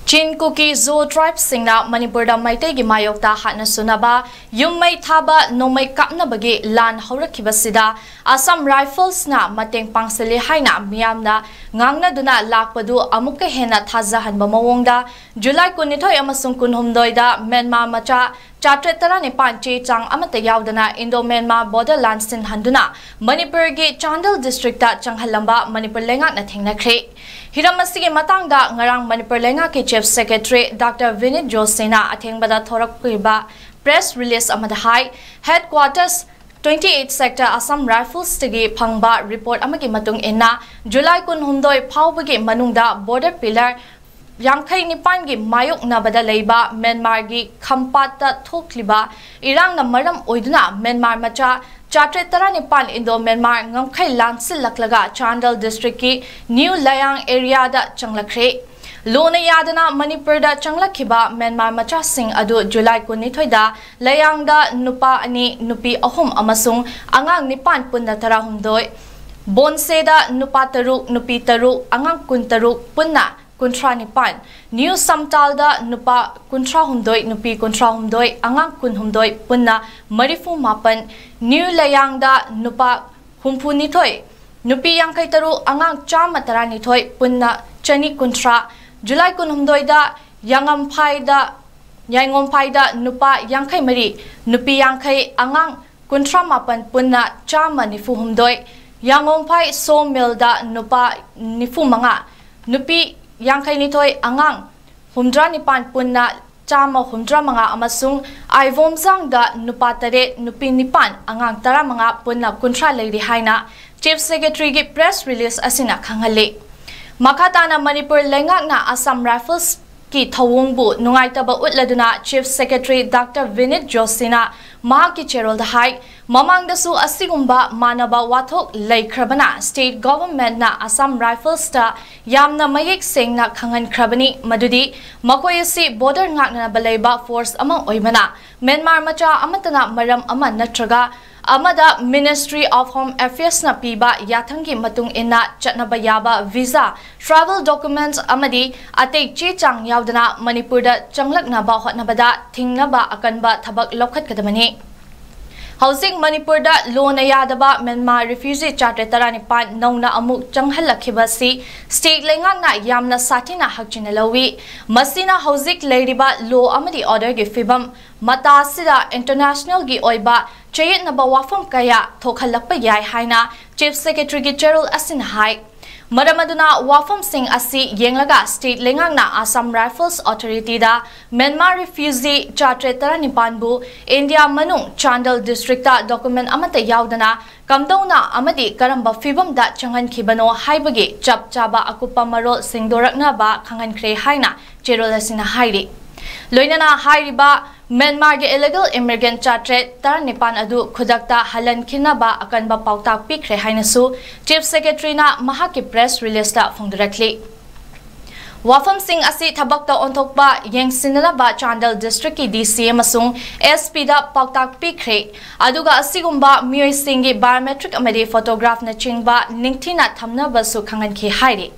Chin Kuki Zo Tribe Singna Manipur da Maitei gi Mayokta Hatna Sunaba Yummai Thaba Nomai Kapna Bagi Lan Haurakibasida Assam Rifles na Mateng Pangsali Haina Miyamna Ngangna Duna Lakpadu Amuka Hena Thazahan Bamawongda July Kunitoy Amasung Kunhumdoida Myanmar Macha Chatretara ni Panchi Chang Amata Yaodana Indo-Myanmar borderlands sin Handuna Manipur gi Chandel district ta CHANG-HALLIBANO Manipur LEINGAKNA Thengnakre Hiramasigi matangda ngarang Manipur LEINGAKNA Chief Secretary Dr. Vinit Josena Athengbada thorakpiba press release amada hai headquarters 28 sector Assam Rifles tigi phangba report amagi matung inna July kunhumdoi phawbagi manungda border pillar Yankai Nipan gi Mayok Nabada Leiba Myanmar gi Khampata Thokliba Irang na maram oiduna Myanmar macha Chatretara Nipan Indo-Myanmar Ngamkai Lansil Laklaga Chandel district ki New Layang area da Changlakkhre Nouna Yadana Manipur da Changlakhiba Myanmar macha sing adu July kunithoy da Layang da nupa ani nupi ahum amasung angang nipan punna tarahumdoi Bonse da nupa taruk nupi taruk angang kun taruk punna Kuntra Nipan, New Samtalda Nupa Kuntra Humdoi, Nupi Kuntra Humdoi, Angang Kun Humdoi, Punna, Marifu Mapan, New Layangda Nupa Humpu Nitoi, Nupi Yankai Taru, Angang Chamatara Nitoi, Punna, Chani Kuntra, July Kun Humdoida, Yangam Paida, Yangom Paida, Nupa Yankai Mari, Nupi Yankai, Angang Kuntra Mapan, Punna, Chama Nifu Humdoi, Yangom Pai, So Milda, Nupa Nifu Manga, Nupi Yankai nitoy angang humdra nipan punna chama humdra mga amasung ay vomzang da nupatare nupi nipan angang tara mga punna kuntra lady haina Chief Secretary gi press release asina khanghali makata na Manipur LEINGAKNA Assam Rifles ki thawungbu nungaitaba utladuna Chief Secretary Dr. Vinit Josena mahaki cherol da hai mamangdasu asigumba manaba wathok leikrabana state government na Assam Rifles ta yamna mayek sengna khangankrabani madudi makoyasi border ngakna balaiba force amang oibana Myanmar macha amatana maram ama natraga amada Ministry of Home Affairs na piba yathangi matung inna chatnaba yaba visa travel documents amadi atei chang yaudana Manipur da changlakna ba hotnabada thingnaba akanba thabak lokhat kadamani Housing Manipur da Nouna Yadaba Myanmar refugee Chatretara Nipan Nouna Amuk CHANG-HALLIBANO state LEINGAKNA yamna satina hakchina lawi masina housing leiriba law amadi order gi fibam mata sida international gi oiba chayet na bawafam kaya thokhalakpa yai haina Chief Secretary gi Gerald asin hai Maramaduna wafam sing asi yenglaga state LEINGAKNA Assam Rifles Authority da Myanmar refugee Chatretara Nipanbu India Manung Chandel district ta document amata yaudana kamdona amadi karamba fibam da CHANG-HALLIBANO haibagi chap chaba akupa marol singdorakna ba KHANGHANKHRE haina cherolasina hairi Loinana hairiba Myanmar ge illegal immigrant Chatret tar nipan adu KHUDAKTA HALHANKHRE ba akan ba pautak pikre hainasu Chief Secretary na mahaki press release ta directly Wafam Singh asi thabakta onthokba yengsinna ba Chandel district ki DC amasung SP da pautak pikre aduga asigumba miyoi singh gi biometric amadi photograph na chingba ningthina thamna basu KHANGHANKHRE hairi